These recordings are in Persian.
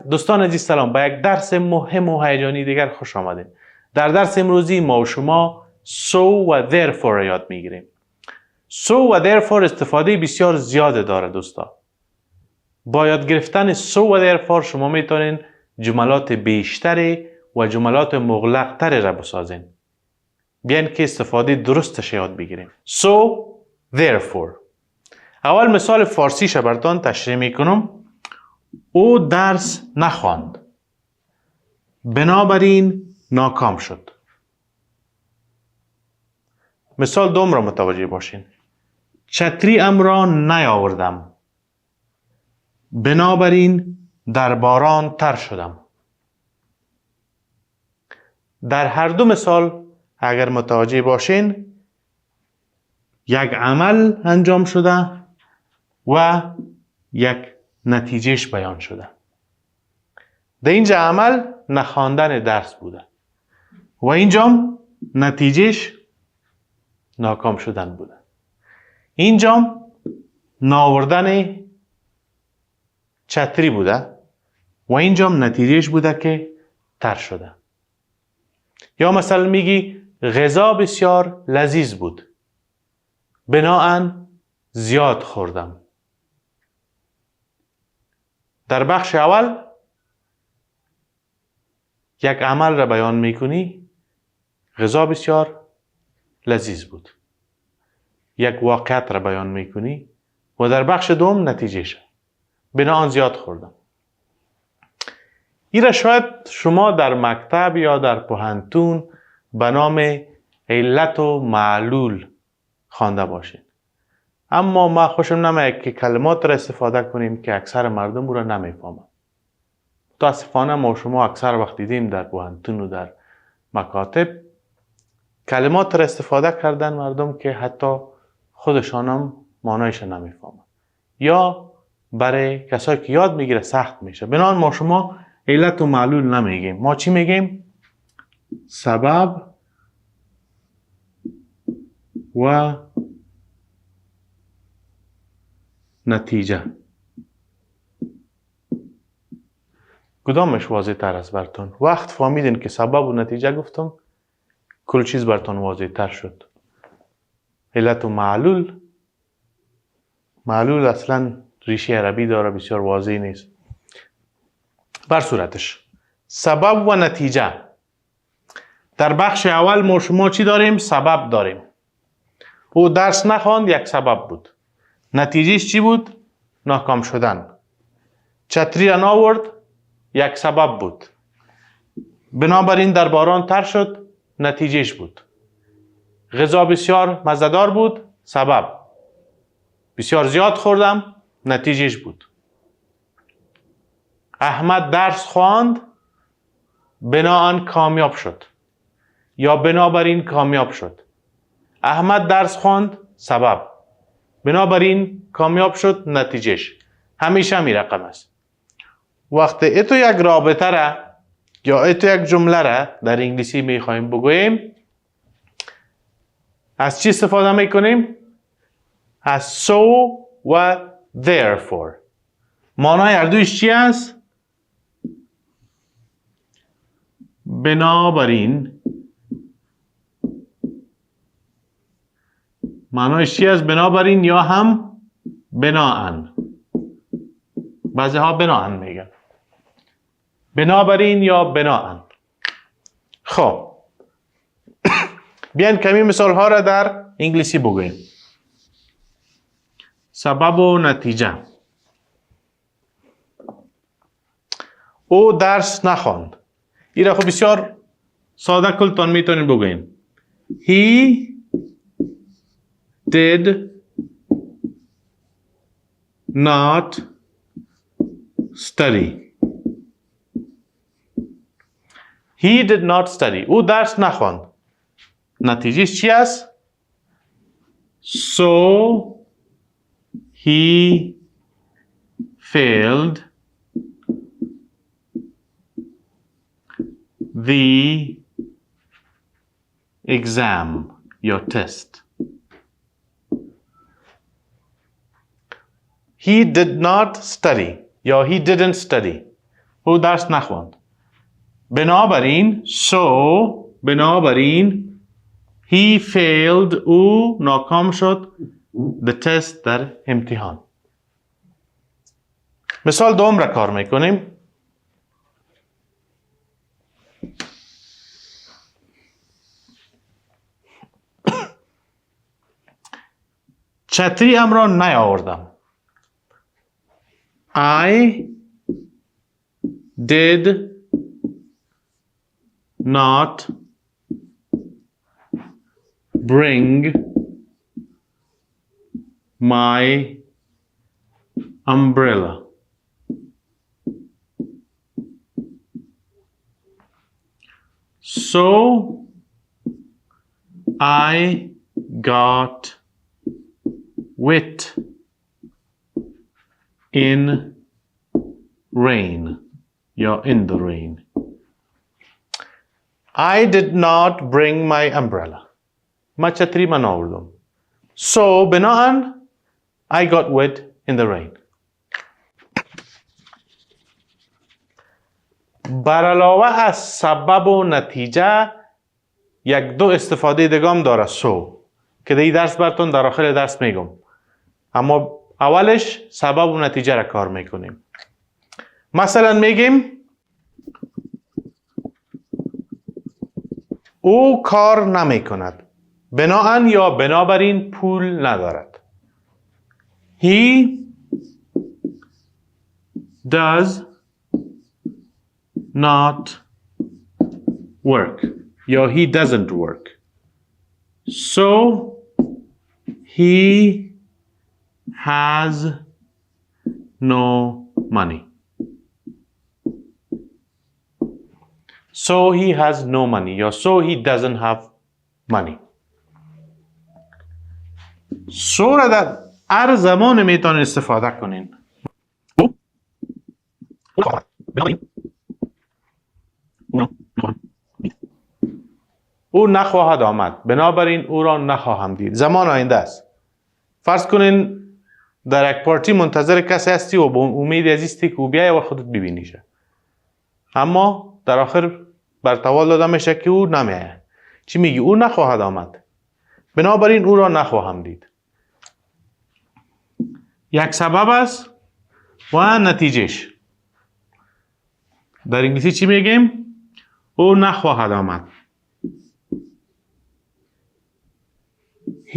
دوستان عزیز سلام، به یک درس مهم و هیجانی دیگر خوش آمدید. در درس امروزی ما و شما so و therefore را یاد میگیریم. so و therefore استفاده بسیار زیاد داره دوستا. با یاد گرفتن so و therefore شما میتونین جملات بیشتری و جملات مغلقتری را بسازین. بیاین که استفاده درستش یاد بگیریم. so therefore. اول مثال فارسیش براتون تشریح میکنم. او درس نخواند، بنابراین ناکام شد. مثال دوم را متوجه باشین. چتری ام را نیاوردم، بنابراین در باران تر شدم. در هر دو مثال اگر متوجه باشین یک عمل انجام شده و یک نتیجهش بیان شده. در اینجا عمل نخواندن درس بوده و اینجا نتیجهش ناکام شدن بوده. اینجا ناوردن چتری بوده و اینجا نتیجهش بوده که تر شده. یا مثلا میگی غذا بسیار لذیذ بود، بناهن زیاد خوردم. در بخش اول یک عمل را بیان میکنی، غذا بسیار لذیذ بود. یک واقعیت را بیان میکنی و در بخش دوم نتیجهش، بناهن زیاد خوردم. این را شاید شما در مکتب یا در پوهنتون به نام علت و معلول خوانده باشید. اما ما خوشم نمیاد که کلمات را استفاده کنیم که اکثر مردم او را نمیفهمند. متاسفانه ما شما اکثر وقت دیدیم در پوهنتون و در مکاتب کلمات را استفاده کردن مردم که حتی خودشان هم معنایش نمیفهمند. یا برای کسایی که یاد میگیره سخت میشه. بنابراین ما شما علت و معلول نمیگیم. ما چی میگیم؟ سبب و نتیجه. کدامش واضح تر است براتون؟ وقت فهمیدین که سبب و نتیجه گفتم کل چیز براتون واضح تر شد. علت و معلول، معلول اصلا ریشه عربی داره، بسیار واضح نیست. بر صورتش سبب و نتیجه. در بخش اول ما شما چی داریم؟ سبب داریم. او درس نخواند، یک سبب بود. نتیجهش چی بود؟ ناکام شدن. چتری را ناورد، یک سبب بود. بنابراین در باران تر شد، نتیجهش بود. غذا بسیار مزه‌دار بود، سبب. بسیار زیاد خوردم، نتیجهش بود. احمد درس خواند، بناهن کامیاب شد یا بنابراین کامیاب شد. احمد درس خواند، سبب. بنابراین کامیاب شد، نتیجهش. همیشه می رقم است. وقتی ایتو یک رابطه را یا ایتو یک جمله را در انگلیسی می خواهیم بگوییم، از چی استفاده می کنیم؟ از so و therefore. معنای هر دویش چی است؟ بنابراین. معنایش چی است؟ بنابراین یا هم بناهن. بعضی ها بناهن میگن. بنابراین یا بناهن. خب بیاین کمی مثال ها را در انگلیسی بگوییم. سبب و نتیجه. او درس نخواند. این را خب بسیار ساده کلتان میتونین بگوییم. He did not study. He did not study. او درس نخواند. نتیجهش چی است؟ So he failed the exam, your test. He did not study یا he didn't study. او درس نخواند. بنابراین he failed، او ناکام شد the test در امتحان. مثال دوم را کار میکنیم. چتریم را نیاوردم. I did not bring my umbrella. So I got wet in rain. You're in the rain. I did not bring my umbrella. ما چتری من آوردم. So بناهن I got wet in the rain. بر علاوه از سبب و نتیجه یک دو استفاده دیگه داره so که در این درس براتون در آخر درس میگم. اما اولش سبب و نتیجه را کار میکنیم. مثلا میگیم او کار نمی کند. بناهن یا بنابراین پول ندارد. He does not work. یا he doesn't work. So he has no money. So he has no money. یا so he doesn't have money. So را در هر زمان میتونید استفاده کنین. او نخواهد آمد. بنابراین او را نخواهم دید. زمان آینده است. فرض کنین در یک پارتی منتظر کسی هستی و با امید عزیزی که او بیای و خودت ببینیش. اما در آخر برتوال داده میشه که او نمیاد. چی میگی؟ او نخواهد آمد. بنابراین او را نخواهم دید. یک سبب است و نتیجهش. در انگلیسی چی میگیم؟ او نخواهد آمد.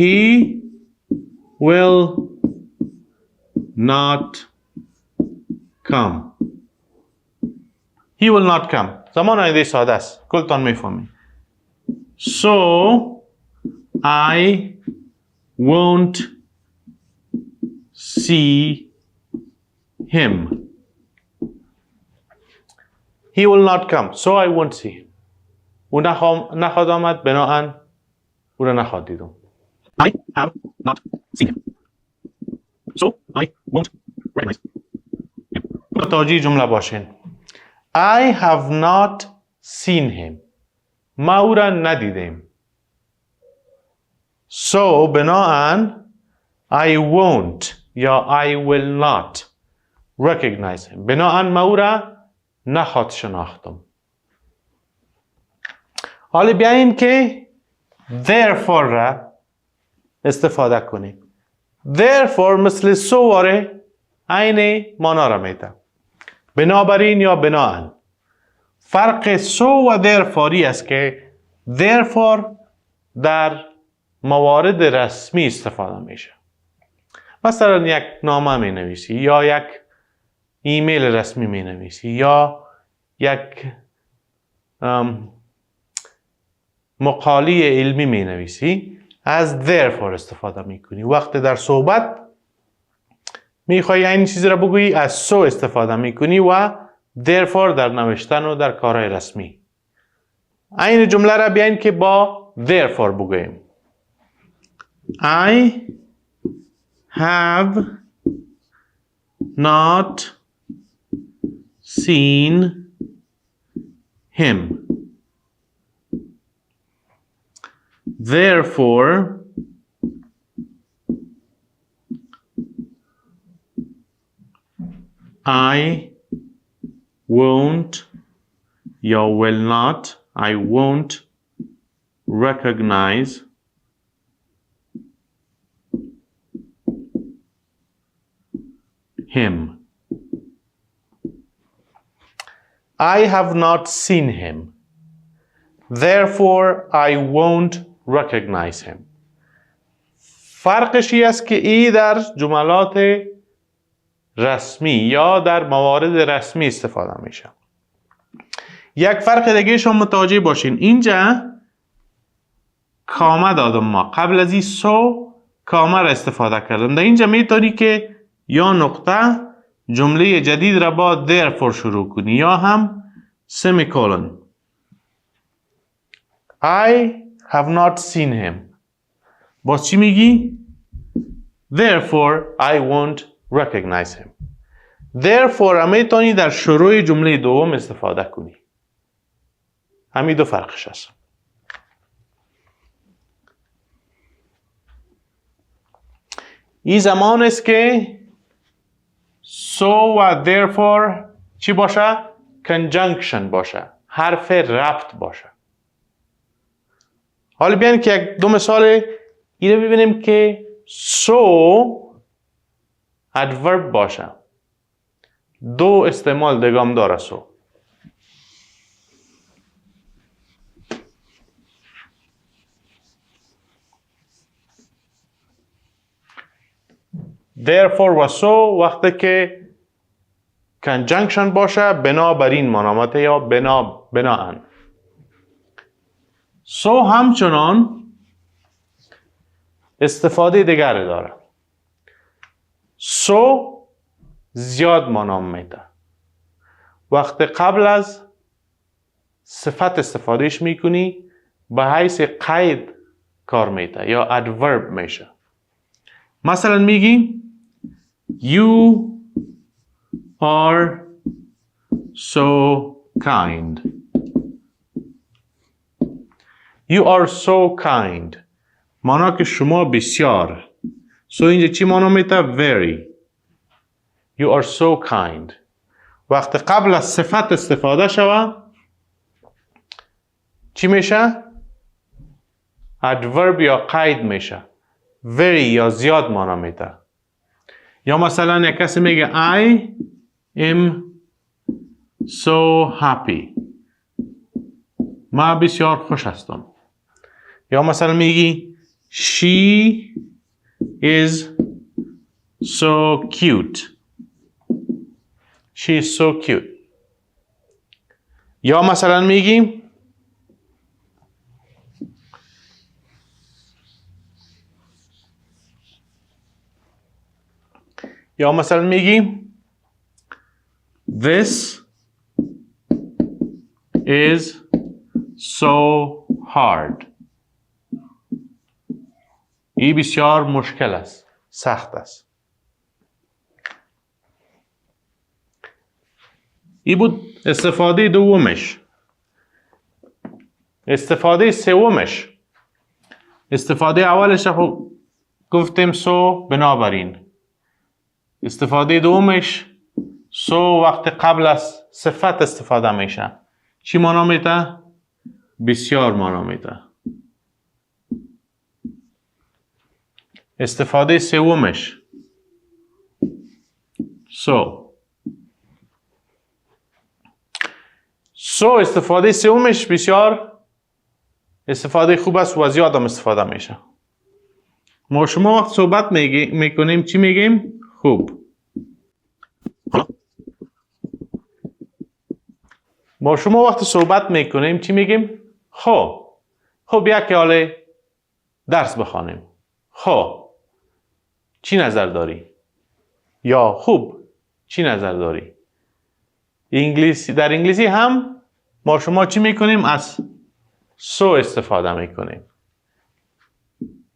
He will not come. He will not come. زمان آینده ساده است. کلتان میفهمید. So I won't see him. He will not come. So I won't see him. او نخواهد آمد. بناهن او را نخواهد دیدم. I have not seen him. So I won't recognize him. متوجه جمله باشین. I have not seen him. ما او را ندیدیم. So بناهن I won't یا I will not recognize him. بناهن ما او را نخواهد شناختم. حالا بیاییم که therefore را استفاده کنیم. therefore مثل so واره عین مانا را میده. بنابراین یا بناهن. فرق so و therefore است که therefore در موارد رسمی استفاده میشه. مثلا یک نامه می نویسی یا یک ایمیل رسمی می نویسی یا یک مقاله علمی می نویسی، از therefore استفاده می کنی. وقتی در صحبت می خواهی این چیز را بگویی، از so استفاده می کنی و therefore در نوشتن و در کارهای رسمی. این جمله را بیاین که با therefore بگوییم. I have not seen him. Therefore, I won't یا will not. I won't recognize him. I have not seen him. Therefore, I won't recognize him. فرقش این است که ای در جملات رسمی یا در موارد رسمی استفاده میشه. یک فرق دیگه شما متوجه باشین. اینجا کامه دادم ما. قبل از این سو کامه را استفاده کردم. در اینجا میتونی که یا نقطه جمله جدید را با therefore شروع کنی یا هم semicolon. I have not seen him. باز چی میگی؟ Therefore I won't recognize him. Therefore میتونی در شروع جمله دوم استفاده کنی. همین دو فرقش هست. این زمان است که so و therefore چی باشه؟ conjunction باشه. حرف ربط باشه. حالا بیاین که یک دو مثال اینو ببینیم که so adverb باشه. دو استعمال دگام داره so. therefore و so وقتی که conjunction باشه بنابراین منامته یا بناهن. so همچنان استفاده دیگری داره. so زیاد منام میده. وقتی قبل از صفت استفادهش میکنی به حیث قید کار میده یا adverb میشه. مثلا میگی You are so kind. You are so kind. مانا که شما بسیار. So اینجا چی مانا میده؟ Very. You are so kind. وقتی قبل از صفت استفاده شوه چی میشه؟ adverb یا قید میشه. Very یا زیاد مانا میده. یا مثلا یک کسی میگه I am so happy. من بسیار خوش هستم. یا مثلا میگی she is so cute. She is so cute. یا مثلا میگی This is so hard. این بسیار مشکل است. سخت است. این بود استفاده دومش. استفاده سومش. استفاده اولش گفتیم سو بنابراین. استفاده دومش سو وقت قبل از صفت استفاده میشه. چی مانا میده؟ بسیار مانا میده. استفاده سومش سو استفاده سومش بسیار استفاده خوب است و زیاد هم استفاده میشه. ما شما وقت صحبت میکنیم چی میگیم؟ خوب. ما شما وقت صحبت میکنیم چی میگیم؟ خب بیا که حالا درس بخوانیم. چی نظر داری؟ یا خوب چی نظر داری؟ در انگلیسی هم ما شما چی میکنیم؟ از سو استفاده میکنیم.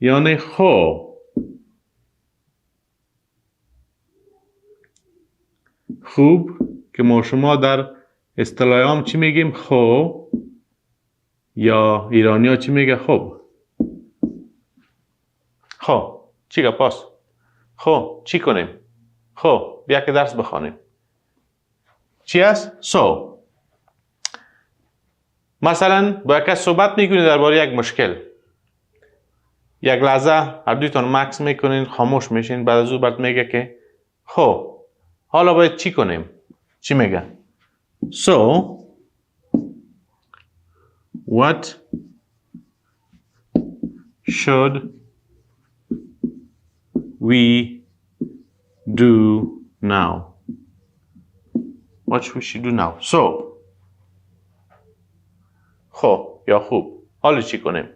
یعنی خوب که ما شما در اصطلاح چی میگیم؟ یا ایرانی ها چی میگه؟ خوب. چی گپاست؟ چی کنیم؟ بیا که درس بخوانیم. چی است؟ So. مثلا با یک کس صحبت میکنید درباره یک مشکل. یک لحظه هر دویتان مکس میکنین، خاموش میشین، بعد از او برات میگه که خب حالا باید چی کنیم؟ چی میگه؟ So what should we do now? What should we do now? So خب یا خوب حالا چی کنیم؟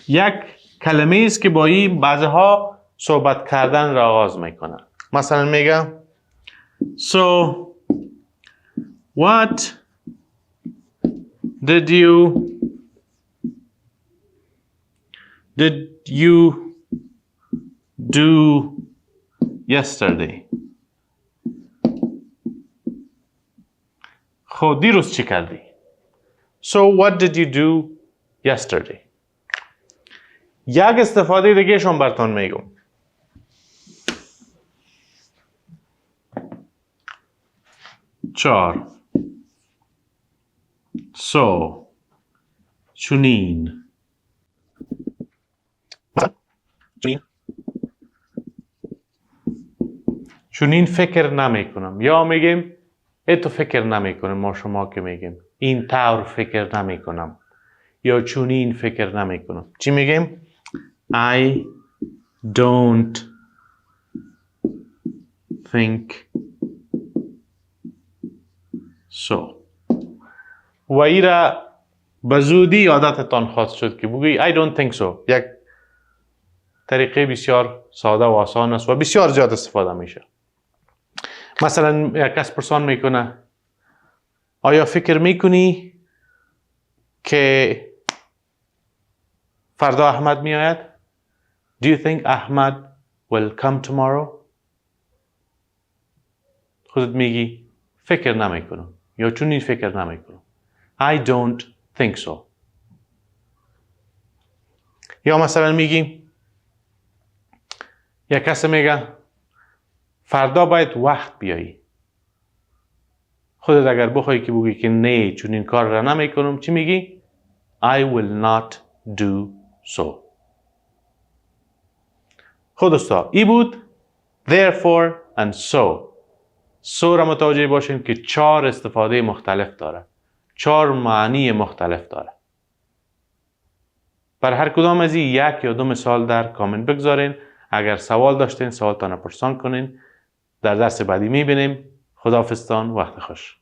یک کلمه است که با این بعضها صحبت کردن را آغاز میکنن. مثلا میگم So what did you do yesterday? خب دیروز چی کردی؟ So what did you do yesterday? یک استفاده دیگه شون براتون میگم. چار So چونین چونین فکر نمی کنم، یا میگیم تو فکر نمی کنم، ما شما که میگیم این طور فکر نمی کنم، یا چونین فکر نمی کنم. چی میگیم؟ I don't think so. و ای را به زودی عادتتان خواهد شد که بگویی I don't think so. یک طریقه بسیار ساده و آسان است و بسیار زیاد استفاده میشه. مثلا یک کس پرسان میکنه آیا فکر میکنی که فردا احمد میآید؟ Do you think Ahmad will come tomorrow? خودت میگی فکر نمیکنم، یا چونین فکر نمیکنم. I don't think so. یا مثلا میگی یک کس میگه فردا باید وقت بیایی. خودت اگر بخوای که بگی که نه چونین کار را نمیکنم، چی میگی؟ I will not do so. خود دوستا ای بود therefore and so را متوجه باشین که 4 استفاده مختلف داره، 4 معنی مختلف داره. بر هر کدام از این 1 یا 2 مثال در کامنت بگذارین. اگر سوال داشتین سوالتان پرسان کنین. در درس بعدی میبینیم. خداحافظتان، وقت خوش.